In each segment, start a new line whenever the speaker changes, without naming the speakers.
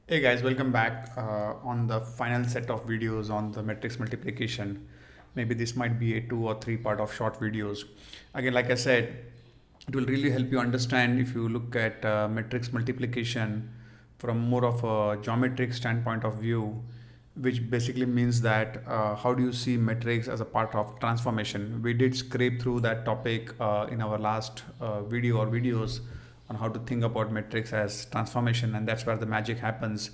Hey guys, welcome back on the final set of videos on the matrix multiplication. Maybe this might be a 2 or 3 part of short videos. Again, like I said, it will really help you understand if you look at matrix multiplication from more of a geometric standpoint of view, which basically means that how do you see matrix as a part of transformation. We did scrape through that topic in our last video or videos on how to think about metrics as transformation, and that's where the magic happens.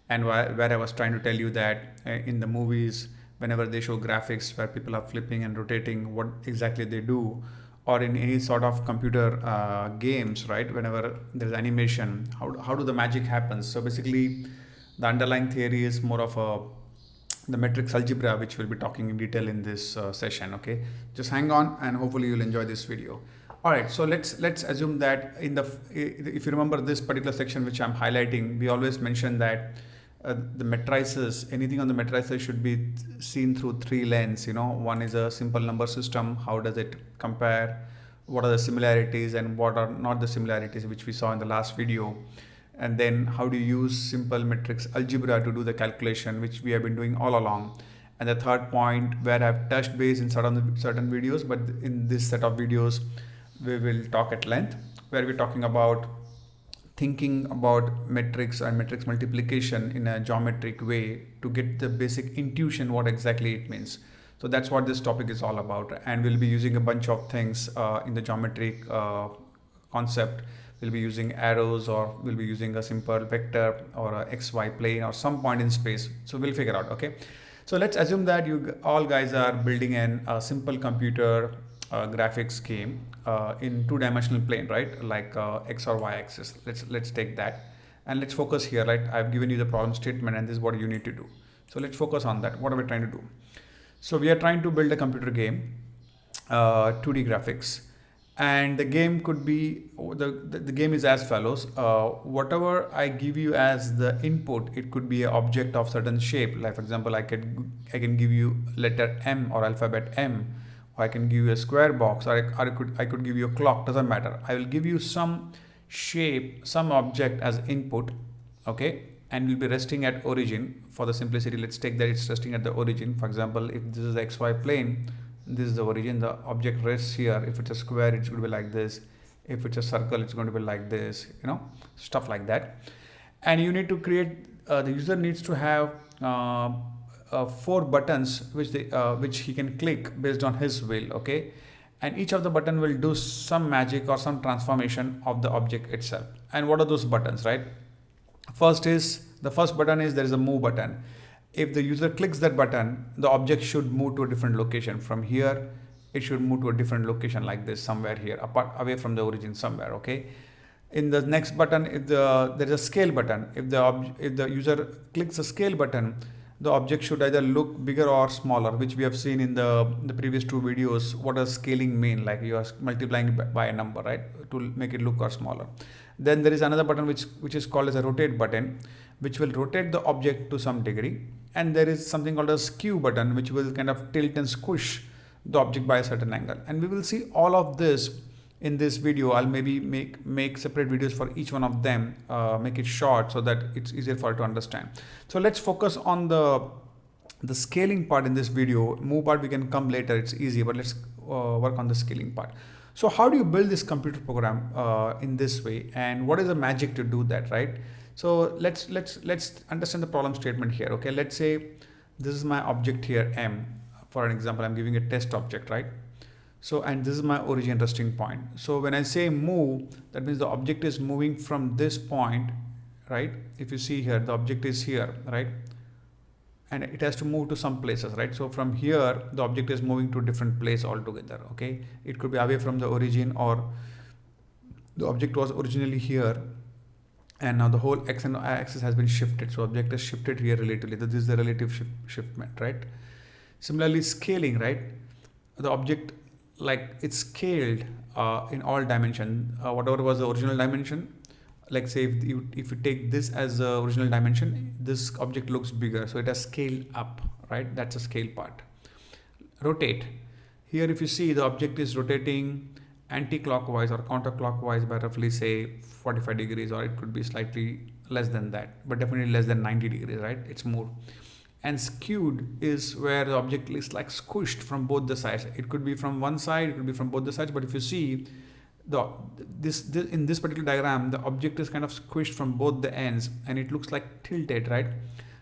And where I was trying to tell you that in the movies, whenever they show graphics where people are flipping and rotating, what exactly they do, or in any sort of computer games, right? Whenever there's animation, how do the magic happens? So basically, the underlying theory is more of a the matrix algebra, which we'll be talking in detail in this session. Okay, just hang on, and hopefully you'll enjoy this video. All right, so let's assume that if you remember this particular section which I'm highlighting, we always mention that the matrices, anything on the matrices should be seen through three lenses. One is a simple number system. How does it compare? What are the similarities and what are not the similarities, which we saw in the last video? And then how do you use simple matrix algebra to do the calculation, which we have been doing all along. And the third point, where I've touched base in certain videos, but in this set of videos we will talk at length, where we're talking about thinking about matrix and matrix multiplication in a geometric way to get the basic intuition what exactly it means. So that's what this topic is all about, and we'll be using a bunch of things in the geometric concept. We'll be using arrows, or we'll be using a simple vector or a xy plane or some point in space. So we'll figure out. Okay, so let's assume that you all guys are building a simple computer graphics game in two-dimensional plane, right? Like x or y axis. Let's take that, and let's focus here. Right, I've given you the problem statement, and this is what you need to do. So let's focus on that. What are we trying to do? So we are trying to build a computer game, 2D graphics, and the game could be the game is as follows. Whatever I give you as the input, it could be an object of certain shape. Like for example, I can give you letter M or alphabet M, or I can give you a square box, or I could give you a clock. Doesn't matter. I will give you some shape, some object as input. Okay, and will be resting at origin. For the simplicity, let's take that it's resting at the origin. For example, if this is the xy plane, this is the origin, the object rests here. If it's a square, it's going to be like this. If it's a circle, it's going to be like this, stuff like that. And you need to create, the user needs to have 4 buttons which he can click based on his will. Okay, and each of the button will do some magic or some transformation of the object itself. And what are those buttons, right? The first button is there is a move button. If the user clicks that button, the object should move to a different location. From here, it should move to a different location like this, somewhere here, apart away from the origin somewhere. Okay. In the next button, if there is a scale button. If the user clicks the scale button, the object should either look bigger or smaller, which we have seen in the previous 2 videos. What does scaling mean? Like you are multiplying by a number, right, to make it look or smaller. Then there is another button which is called as a rotate button, which will rotate the object to some degree. And there is something called a skew button, which will kind of tilt and squish the object by a certain angle. And we will see all of this in this video. I'll maybe make separate videos for each one of them, make it short so that it's easier for you to understand. So let's focus on the scaling part in this video. Move part we can come later, it's easy, but let's work on the scaling part. So how do you build this computer program in this way, and what is the magic to do that, right? So let's understand the problem statement here. Okay, let's say this is my object here, M. For an example, I'm giving a test object, right? So, and this is my origin resting point. So when I say move, that means the object is moving from this point, right? If you see here, the object is here, right? And it has to move to some places, right? So from here, the object is moving to a different place altogether. Okay, it could be away from the origin, or the object was originally here, and now the whole x and y axis has been shifted. So object is shifted here relatively. This is the relative shiftment, right? Similarly, scaling, right? The object, like, it's scaled in all dimension. Whatever was the original dimension, like say if you take this as the original dimension, this object looks bigger, so it has scaled up, right? That's a scale part. Rotate, here if you see, the object is rotating anti-clockwise or counterclockwise by roughly say 45 degrees, or it could be slightly less than that, but definitely less than 90 degrees, right? It's moved. And skewed is where the object is like squished from both the sides. It could be from one side, it could be from both the sides, but if you see the this in this particular diagram, the object is kind of squished from both the ends and it looks like tilted, right?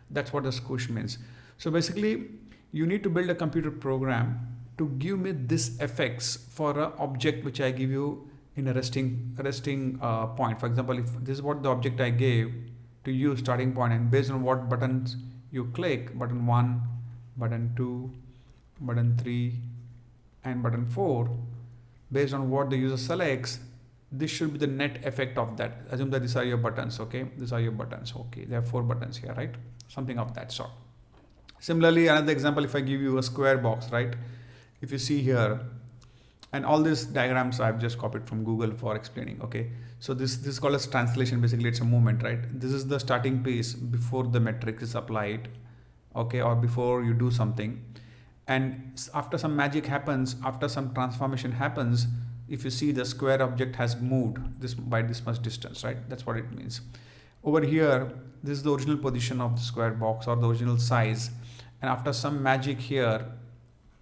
That's what the squish means. So basically you need to build a computer program to give me this effects for an object which I give you in a resting point. For example, if this is what the object I gave to you starting point, and based on what buttons you click, button 1, button 2, button 3 and button 4, based on what the user selects, this should be the net effect of that. Assume that these are your buttons, okay? These are your buttons, okay? There are 4 buttons here, right? Something of that sort. Similarly, another example, if I give you a square box, right? If you see here, and all these diagrams I've just copied from Google for explaining, okay? So this is called as translation. Basically, it's a movement, right? This is the starting piece before the matrix is applied, okay? Or before you do something. And after some magic happens, after some transformation happens, if you see the square object has moved this by this much distance, right? That's what it means. Over here, this is the original position of the square box or the original size. And after some magic here,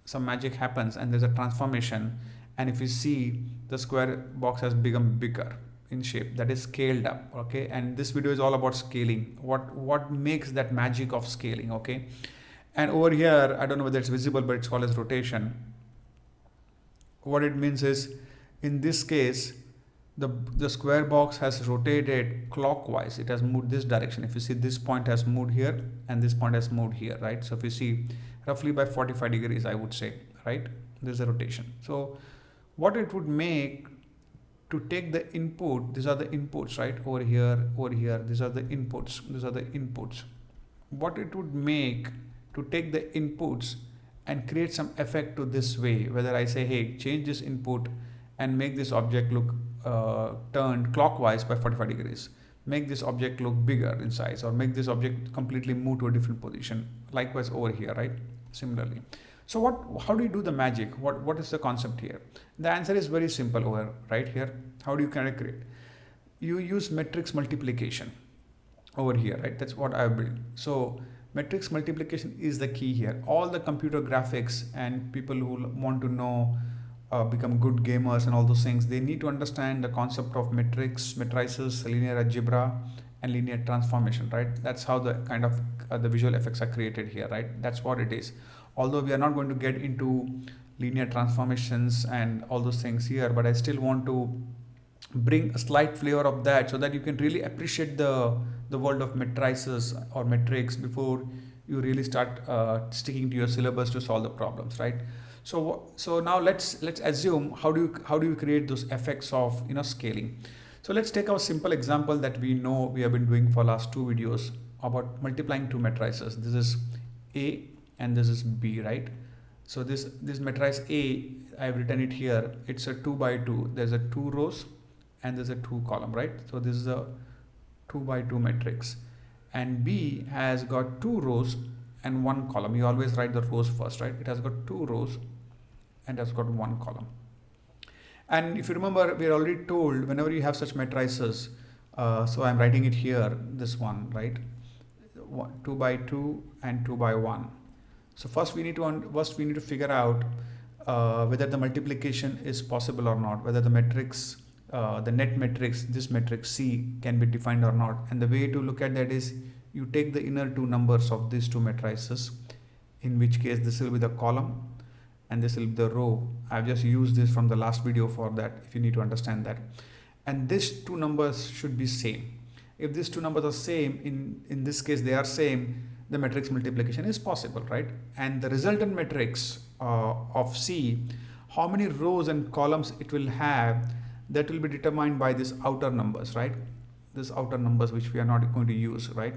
some magic happens and there's a transformation. And if you see, the square box has become bigger in shape, that is scaled up, okay? And this video is all about scaling. What makes that magic of scaling, okay? And over here, I don't know whether it's visible, but it's called as rotation. What it means is, in this case, the square box has rotated clockwise. It has moved this direction. If you see, this point has moved here and this point has moved here, right? So if you see, roughly by 45 degrees, I would say, right? There's a rotation. So what it would make to take the input, these are the inputs, right? Over here, these are the inputs. What it would make to take the inputs and create some effect to this way, whether I say, hey, change this input and make this object look turned clockwise by 45 degrees, make this object look bigger in size, or make this object completely move to a different position. Likewise over here, right? Similarly. So how do you do the magic? What is the concept here? The answer is very simple over right here. How do you kind of create? You use matrix multiplication over here, right? That's what I've built. So matrix multiplication is the key here. All the computer graphics and people who want to know, become good gamers and all those things, they need to understand the concept of matrices, linear algebra, and linear transformation, right? That's how the kind of the visual effects are created here, right? That's what it is. Although we are not going to get into linear transformations and all those things here, but I still want to bring a slight flavor of that so that you can really appreciate the world of matrices or metrics before you really start sticking to your syllabus to solve the problems, right? So now let's assume how do you create those effects of scaling. So let's take our simple example that we know we have been doing for last 2 videos about multiplying 2 matrices. This is A and this is B, right? So this matrice A, I've written it here. It's a 2 by 2. There's a 2 rows and there's a 2 column, right? So this is a 2 by 2 matrix. And B has got 2 rows and 1 column. You always write the rows first, right? It has got 2 rows and has got 1 column. And if you remember, we are already told whenever you have such matrices, so I'm writing it here, this one, right? 2 by 2 and 2 by 1. So first we need to figure out whether the multiplication is possible or not, whether the matrix, the net matrix, this matrix C, can be defined or not. And the way to look at that is you take the inner 2 numbers of these 2 matrices, in which case this will be the column and this will be the row. I've just used this from the last video for that, if you need to understand that. And these 2 numbers should be same. If these 2 numbers are same, in this case they are same, the matrix multiplication is possible, right? And the resultant matrix of C, how many rows and columns it will have, that will be determined by these outer numbers, right? These outer numbers which we are not going to use, right?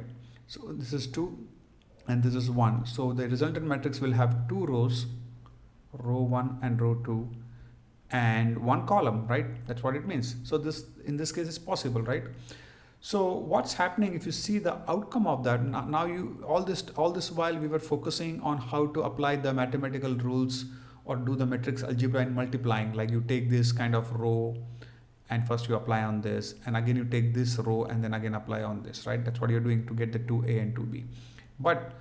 So this is 2 and this is 1. So the resultant matrix will have 2 rows, row 1 and row 2, and 1 column, right? That's what it means. So this, in this case, is possible, right? So what's happening if you see the outcome of that? Now you all this while we were focusing on how to apply the mathematical rules or do the matrix algebra in multiplying, like you take this kind of row and first you apply on this, and again you take this row and then again apply on this, right? That's what you're doing to get the 2a and 2b. But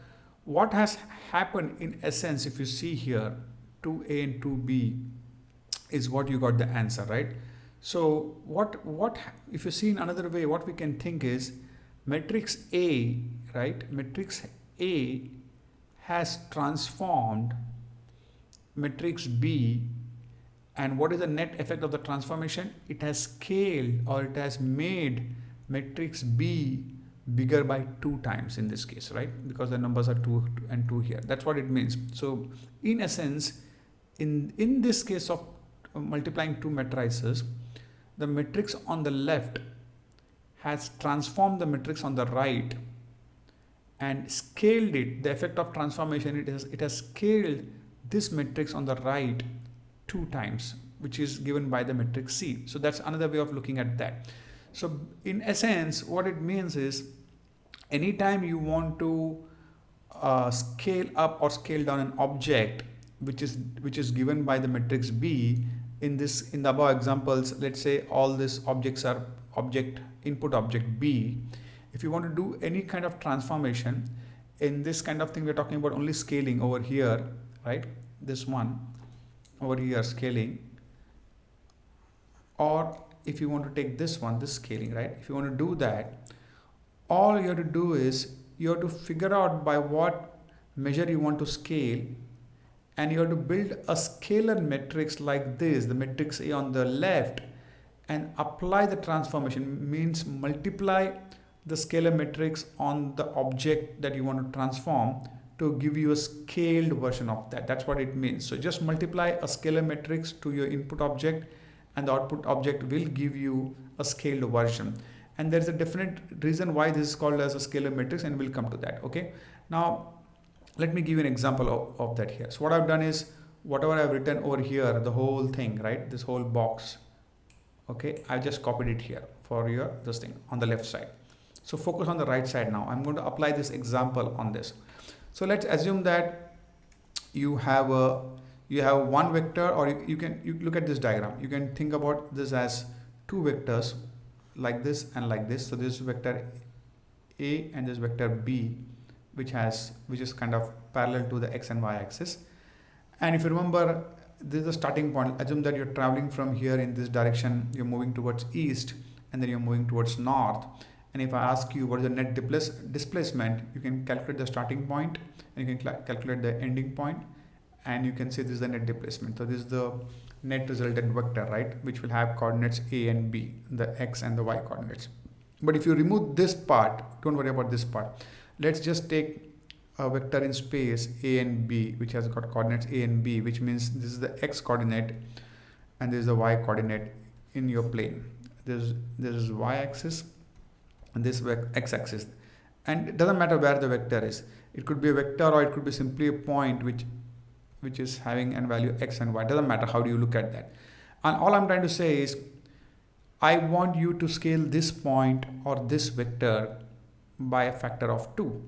what has happened in essence, if you see here, 2a and 2b is what you got the answer, right? So what if you see in another way, what we can think is matrix A, right? Matrix A has transformed matrix B, and what is the net effect of the transformation? It has scaled, or it has made matrix B bigger by 2 times in this case, right? Because the numbers are 2 and 2 here. That's what it means. So in essence, in this case of multiplying 2 matrices, the matrix on the left has transformed the matrix on the right and scaled it. The effect of transformation, it has scaled this matrix on the right 2 times, which is given by the matrix C. So that's another way of looking at that. So in essence, what it means is anytime you want to scale up or scale down an object which is given by the matrix B, in the above examples, let's say all these objects are input object B. If you want to do any kind of transformation in this kind of thing, we're talking about only scaling over here, right? This one over here, scaling. Or if you want to take this one, this scaling, right? If you want to do that, all you have to do is you have to figure out by what measure you want to scale, and you have to build a scalar matrix like this, the matrix A on the left, and apply the transformation, means multiply the scalar matrix on the object that you want to transform to give you a scaled version of that. That's what it means. So just multiply a scalar matrix to your input object, and the output object will give you a scaled version. And there's a definite reason why this is called as a scalar matrix, and we'll come to that. Okay, now let me give you an example of that here. So what I've done is, whatever I've written over here, the whole thing, right, this whole box, okay, I just copied it here for this thing on the left side. So focus on the right side now. I'm going to apply this example on this. So let's assume that you have one vector, or you look at this diagram. You can think about this as 2 vectors, like this and like this. So this is vector A and this vector B, which is kind of parallel to the x and y axis. And if you remember, this is the starting point. Assume that you're traveling from here in this direction, you're moving towards east, and then you're moving towards north. And if I ask you what is the net displacement, you can calculate the starting point, and you can calculate the ending point, and you can say this is the net displacement. So this is the net resultant vector, right, which will have coordinates A and B, the x and the y coordinates. But if you remove this part, don't worry about this part. Let's just take a vector in space A and B, which has got coordinates A and B, which means this is the x coordinate and this is the y coordinate in your plane. This is y axis and this x axis, and it doesn't matter where the vector is. It could be a vector, or it could be simply a point which is having a value x and y. It doesn't matter how do you look at that. And all I'm trying to say is, I want you to scale this point or this vector by a factor of 2.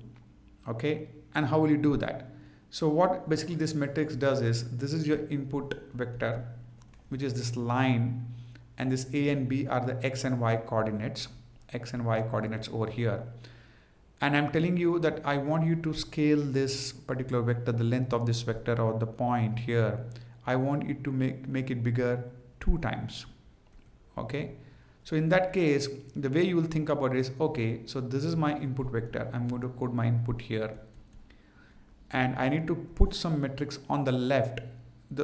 Okay, and how will you do that? So what basically this matrix does is, this is your input vector, which is this line, and this A and B are the x and y coordinates over here. And I'm telling you that I want you to scale this particular vector, the length of this vector or the point here. I want you to make it bigger 2 times. Okay, so in that case, the way you will think about it is, okay, so this is my input vector. I'm going to code my input here, and I need to put some matrix on the left.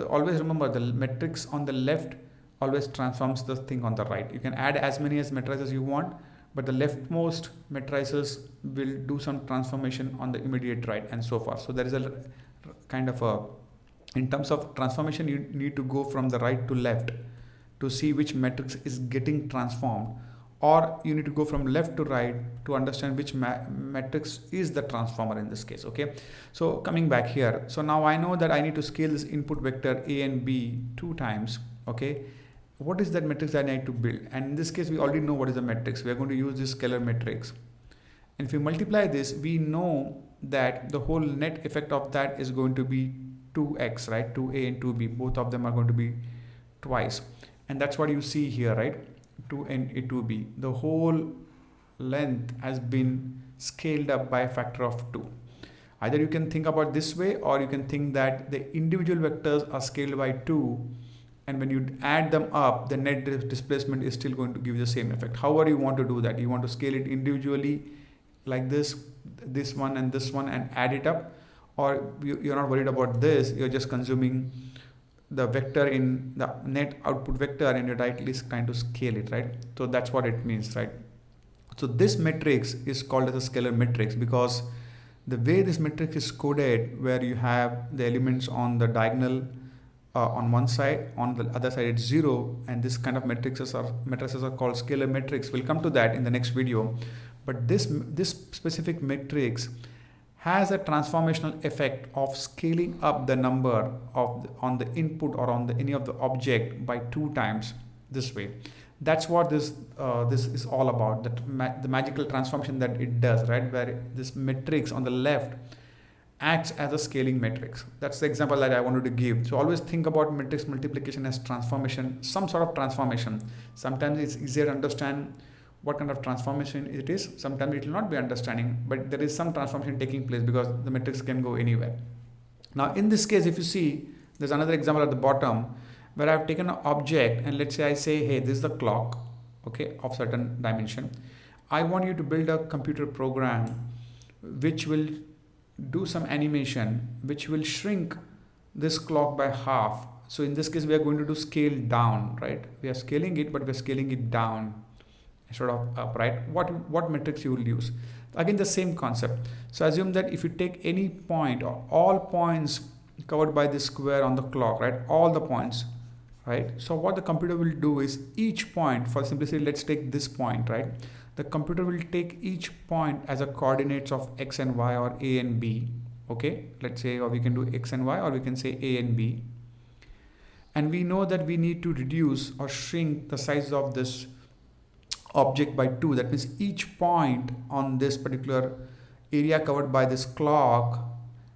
Always remember, the matrix on the left always transforms the thing on the right. You can add as many as matrices you want, but the leftmost matrices will do some transformation on the immediate right, and so forth. So there is a kind of in terms of transformation, you need to go from the right to left to see which matrix is getting transformed, or you need to go from left to right to understand which matrix is the transformer in this case. Okay, so coming back here, so now I know that I need to scale this input vector A and B 2 times. Okay, what is that matrix that I need to build? And in this case, we already know what is the matrix. We are going to use this scalar matrix, and if we multiply this, we know that the whole net effect of that is going to be 2x, right? 2a and 2b, both of them are going to be twice. And that's what you see here, right? to NA2B. The whole length has been scaled up by a factor of 2. Either you can think about this way, or you can think that the individual vectors are scaled by 2, and when you add them up, the net displacement is still going to give you the same effect. However you want to do that, you want to scale it individually like this one and this one, and add it up, or you're not worried about this, you're just consuming the vector in the net output vector and you're directly trying to scale it, right? So that's what it means, right? So this matrix is called as a scalar matrix because the way this matrix is coded, where you have the elements on the diagonal on one side, on the other side it's 0, and this kind of matrices are called scalar matrix. We'll come to that in the next video. But this specific matrix has a transformational effect of scaling up the number on the input or on any of the object by 2 times this way. That's what this is all about, the magical transformation that it does, right? Where this matrix on the left acts as a scaling matrix. That's the example that I wanted to give. So always think about matrix multiplication as transformation, some sort of transformation. Sometimes it's easier to understand what kind of transformation it is. Sometimes it will not be understanding, but there is some transformation taking place because the matrix can go anywhere. Now in this case, if you see, there's another example at the bottom where I've taken an object, and let's say I say, hey, this is the clock, okay, of certain dimension. I want you to build a computer program which will do some animation which will shrink this clock by half. So in this case we are going to do scale down, right? We are scaling it, but we are scaling it down instead of up, right? What matrix you will use? Again, the same concept. So assume that if you take any point or all points covered by this square on the clock, right? All the points, right? So what the computer will do is each point, for simplicity, let's take this point, right? The computer will take each point as a coordinates of x and y or a and b, okay? Let's say, or we can do x and y, or we can say a and b. And we know that we need to reduce or shrink the size of this object by 2. That means each point on this particular area covered by this clock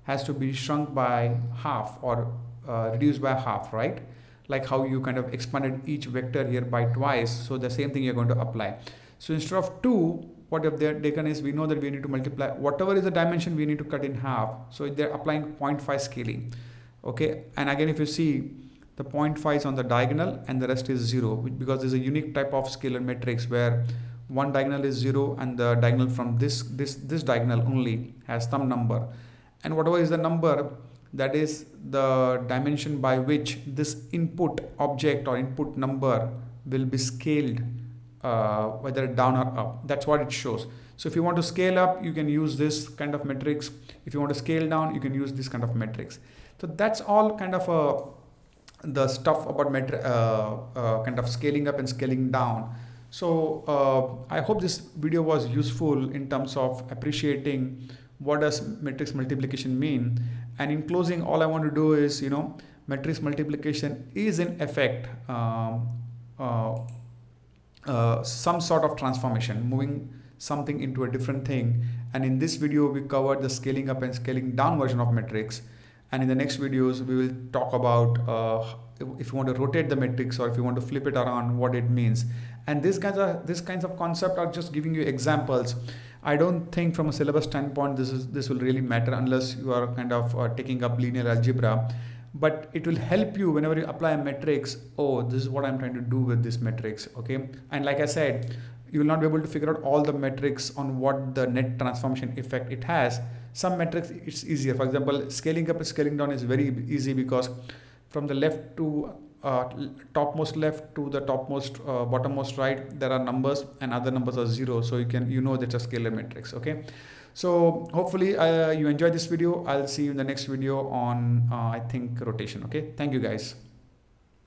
has to be shrunk by half or reduced by half, right? Like how you kind of expanded each vector here by twice. So the same thing you're going to apply. So instead of 2, what if they're taken is, we know that we need to multiply whatever is the dimension, we need to cut in half. So they're applying 0.5 scaling, okay? And again, if you see, the 0.5 is on the diagonal and the rest is 0, because there's a unique type of scalar matrix where one diagonal is 0 and the diagonal from this diagonal only has some number, and whatever is the number, that is the dimension by which this input object or input number will be scaled, whether down or up. That's what it shows. So if you want to scale up, you can use this kind of matrix. If you want to scale down, you can use this kind of matrix. So that's all kind of the stuff about kind of scaling up and scaling down. So I hope this video was useful in terms of appreciating what does matrix multiplication mean. And in closing, all I want to do is, matrix multiplication is in effect some sort of transformation, moving something into a different thing. And in this video, we covered the scaling up and scaling down version of matrix. And in the next videos, we will talk about if you want to rotate the matrix or if you want to flip it around, what it means. And these kinds of concepts are just giving you examples. I don't think from a syllabus standpoint this will really matter unless you are kind of taking up linear algebra. But it will help you whenever you apply a matrix. Oh, this is what I'm trying to do with this matrix, okay? And like I said, you will not be able to figure out all the metrics on what the net transformation effect it has. Some metrics it's easier. For example, scaling up and scaling down is very easy because from the left to topmost left to the topmost bottommost right, there are numbers and other numbers are 0. So you know that's a scalar matrix, okay? So hopefully you enjoyed this video. I'll see you in the next video on I think rotation, okay? Thank you guys.